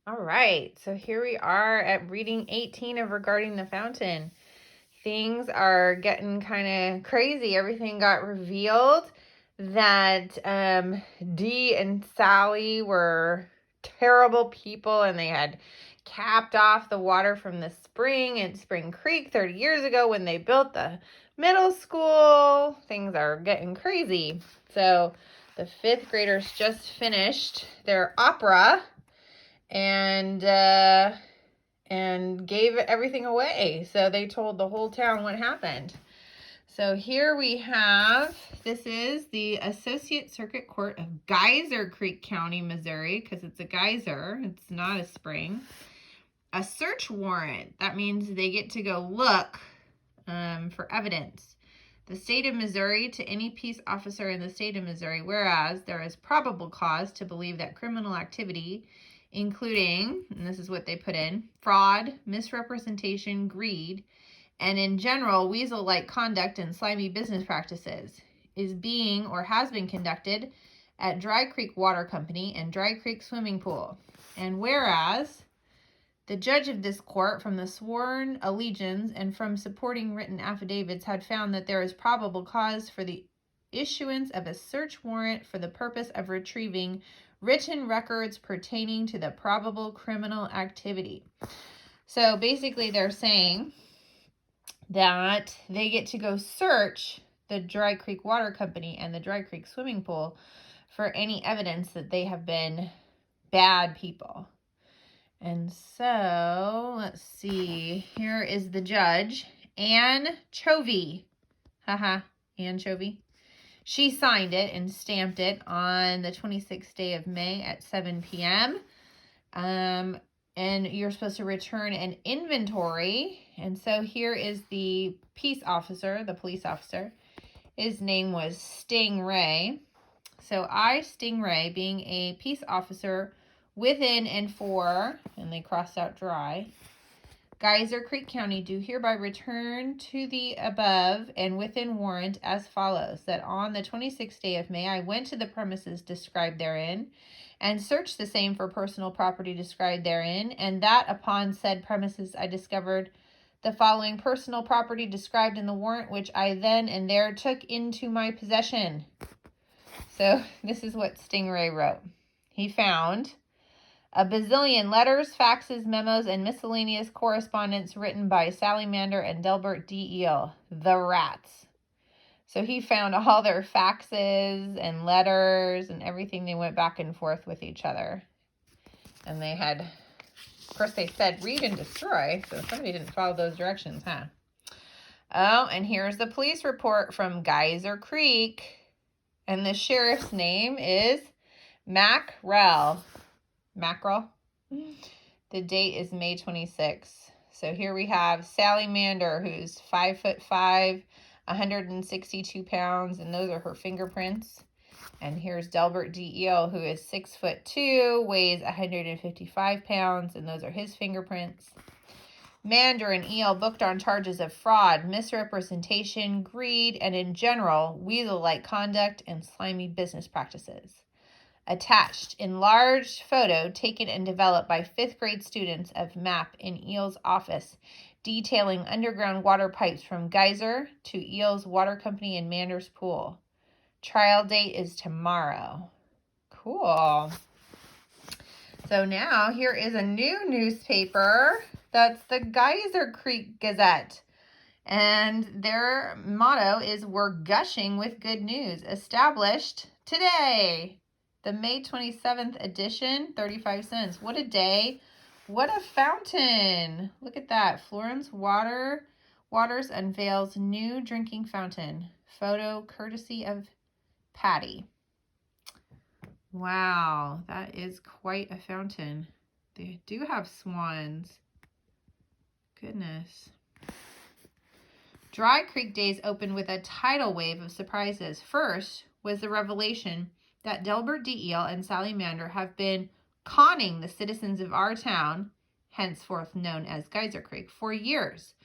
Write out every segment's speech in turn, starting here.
All right, so here we are at reading 18 of Regarding the Fountain. Things are getting kind of crazy. Everything got revealed that Dee and Sally were terrible people and they had capped off the water from the spring at Spring Creek 30 years ago when they built the middle school. Things are getting crazy. So the fifth graders just finished their opera and gave everything away. So they told the whole town what happened. So here we have, this is the Associate Circuit Court of Geyser Creek County, Missouri, because it's a geyser, it's not a spring. A search warrant, that means they get to go look for evidence. The state of Missouri to any peace officer in the state of Missouri, whereas there is probable cause to believe that criminal activity, including, and this is what they put in, fraud, misrepresentation, greed, and in general, weasel-like conduct and slimy business practices, is being or has been conducted at Dry Creek Water Company and Dry Creek Swimming Pool. And whereas the judge of this court, from the sworn allegiance and from supporting written affidavits, had found that there is probable cause for the issuance of a search warrant for the purpose of retrieving written records pertaining to the probable criminal activity. So basically they're saying that they get to go search the Dry Creek Water Company and the Dry Creek Swimming Pool for any evidence that they have been bad people. And so, let's see, here is the judge, Ann Chovy. Haha, Ann Chovy. She signed it and stamped it on the 26th day of May at 7 p.m. And you're supposed to return an inventory. And so here is the peace officer, the police officer. His name was Stingray. So I, Stingray, being a peace officer within and for, and they crossed out dry, Geyser Creek County, do hereby return to the above and within warrant as follows: that on the 26th day of May, I went to the premises described therein and searched the same for personal property described therein, and that upon said premises I discovered the following personal property described in the warrant, which I then and there took into my possession. So this is what Stingray wrote. He found a bazillion letters, faxes, memos, and miscellaneous correspondence written by Sally Mander and Delbert D. Eel, the rats. So he found all their faxes and letters and everything. They went back and forth with each other. And they had, of course, they said read and destroy, so somebody didn't follow those directions, huh? Oh, and here's the police report from Geyser Creek. And the sheriff's name is Mackrell. Mackerel. The date is May 26th. So here we have Sally Mander, who's 5'5", 162 pounds, and those are her fingerprints. And here's Delbert D. Eel, who is 6'2", weighs 155 pounds, and those are his fingerprints. Mander and Eel booked on charges of fraud, misrepresentation, greed, and in general, weasel-like conduct and slimy business practices. Attached, enlarged photo taken and developed by 5th grade students of map in Eel's office, detailing underground water pipes from Geyser to Eel's Water Company and Mander's Pool. Trial date is tomorrow. Cool. So now here is a new newspaper. That's the Geyser Creek Gazette. And their motto is, "We're gushing with good news. Established today." The May 27th edition, 35 cents. What a day. What a fountain. Look at that. Florence Waters unveils new drinking fountain. Photo courtesy of Patty. Wow, that is quite a fountain. They do have swans. Goodness. Dry Creek Days opened with a tidal wave of surprises. First was the revelation that Delbert D. Eel and Sally Mander have been conning the citizens of our town, henceforth known as Geyser Creek, for years.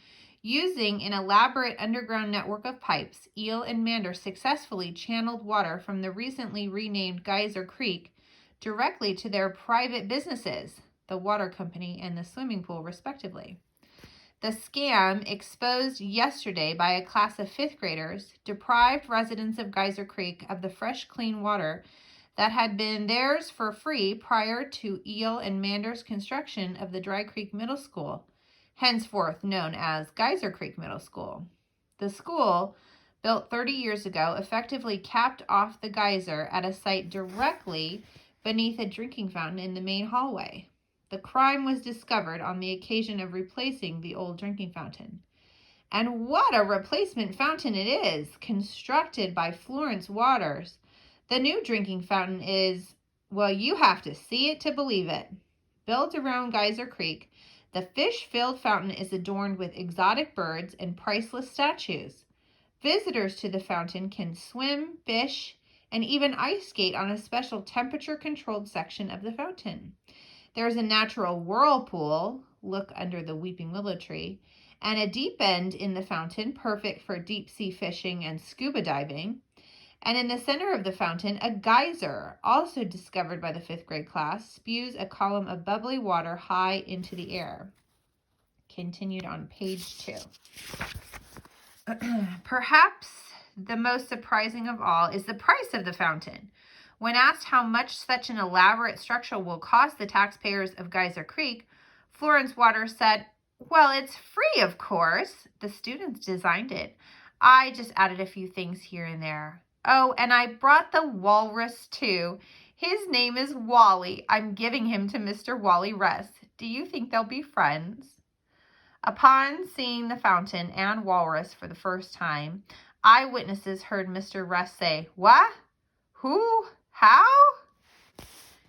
Using an elaborate underground network of pipes, Eel and Mander successfully channeled water from the recently renamed Geyser Creek directly to their private businesses, the water company, and the swimming pool, respectively. The scam, exposed yesterday by a class of 5th graders, deprived residents of Geyser Creek of the fresh, clean water that had been theirs for free prior to Eel and Manders' construction of the Dry Creek Middle School, henceforth known as Geyser Creek Middle School. The school, built 30 years ago, effectively capped off the geyser at a site directly beneath a drinking fountain in the main hallway. The crime was discovered on the occasion of replacing the old drinking fountain. And what a replacement fountain it is, constructed by Florence Waters. The new drinking fountain is, well, you have to see it to believe it. Built around Geyser Creek, the fish-filled fountain is adorned with exotic birds and priceless statues. Visitors to the fountain can swim, fish, and even ice skate on a special temperature-controlled section of the fountain. There's a natural whirlpool, look under the weeping willow tree, and a deep end in the fountain, perfect for deep-sea fishing and scuba diving. And in the center of the fountain, a geyser, also discovered by the 5th grade class, spews a column of bubbly water high into the air. Continued on page 2. Perhaps the most surprising of all is the price of the fountain. When asked how much such an elaborate structure will cost the taxpayers of Geyser Creek, Florence Waters said, "Well, it's free, of course. The students designed it. I just added a few things here and there. Oh, and I brought the walrus, too. His name is Wally. I'm giving him to Mr. Wally Russ. Do you think they'll be friends?" Upon seeing the fountain and walrus for the first time, eyewitnesses heard Mr. Russ say, "What? Who? How?"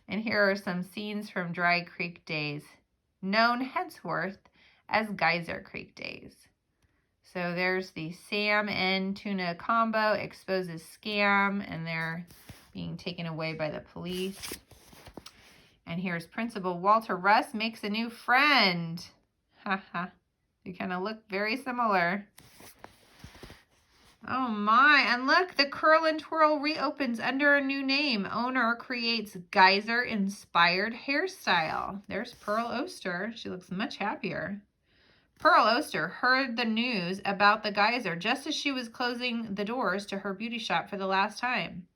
And here are some scenes from Dry Creek days, known henceforth as Geyser Creek days. So there's the Sam and tuna combo, exposes scam, and they're being taken away by the police. And here's Principal Walter Russ makes a new friend. Haha, they kind of look very similar. Oh my, and look, the Curl and Twirl reopens under a new name. Owner creates geyser-inspired hairstyle. There's Pearl Oster. She looks much happier. Pearl Oster heard the news about the geyser just as she was closing the doors to her beauty shop for the last time.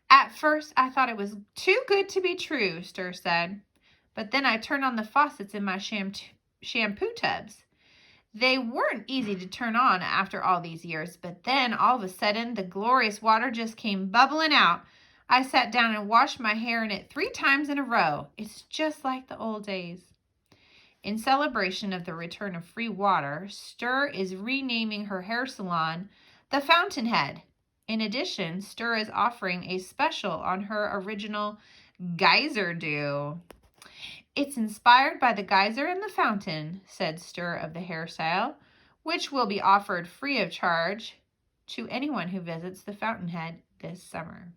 "At first, I thought it was too good to be true," Stir said. "But then I turned on the faucets in my shampoo tubs. They weren't easy to turn on after all these years, but then all of a sudden the glorious water just came bubbling out. I sat down and washed my hair in it 3 times in a row. It's just like the old days." In celebration of the return of free water, Stir is renaming her hair salon the Fountainhead. In addition, Stir is offering a special on her original Geyser Do. "It's inspired by the geyser and the fountain," said Stir of the hairstyle, "which will be offered free of charge to anyone who visits the Fountainhead this summer."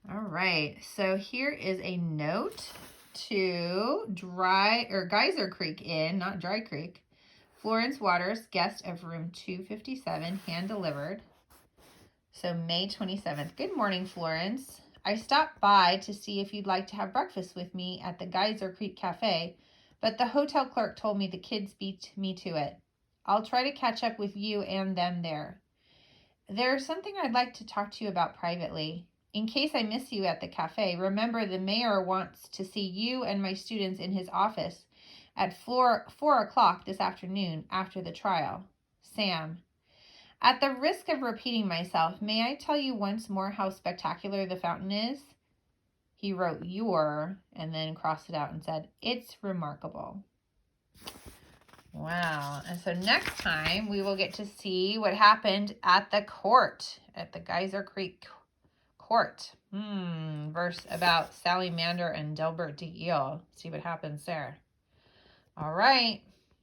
All right, so here is a note to Geyser Creek Inn, not Dry Creek. Florence Waters, guest of room 257, hand delivered. So May 27th. "Good morning, Florence. I stopped by to see if you'd like to have breakfast with me at the Geyser Creek Cafe, but the hotel clerk told me the kids beat me to it. I'll try to catch up with you and them there. There's something I'd like to talk to you about privately. In case I miss you at the cafe, remember the mayor wants to see you and my students in his office at 4 o'clock this afternoon after the trial. Sam." At the risk of repeating myself, may I tell you once more how spectacular the fountain is? He wrote "your" and then crossed it out and said, "It's remarkable." Wow. And so next time we will get to see what happened at the court, at the Geyser Creek court. Verse about Sally Mander and Delbert D. Eel. See what happens there. All right.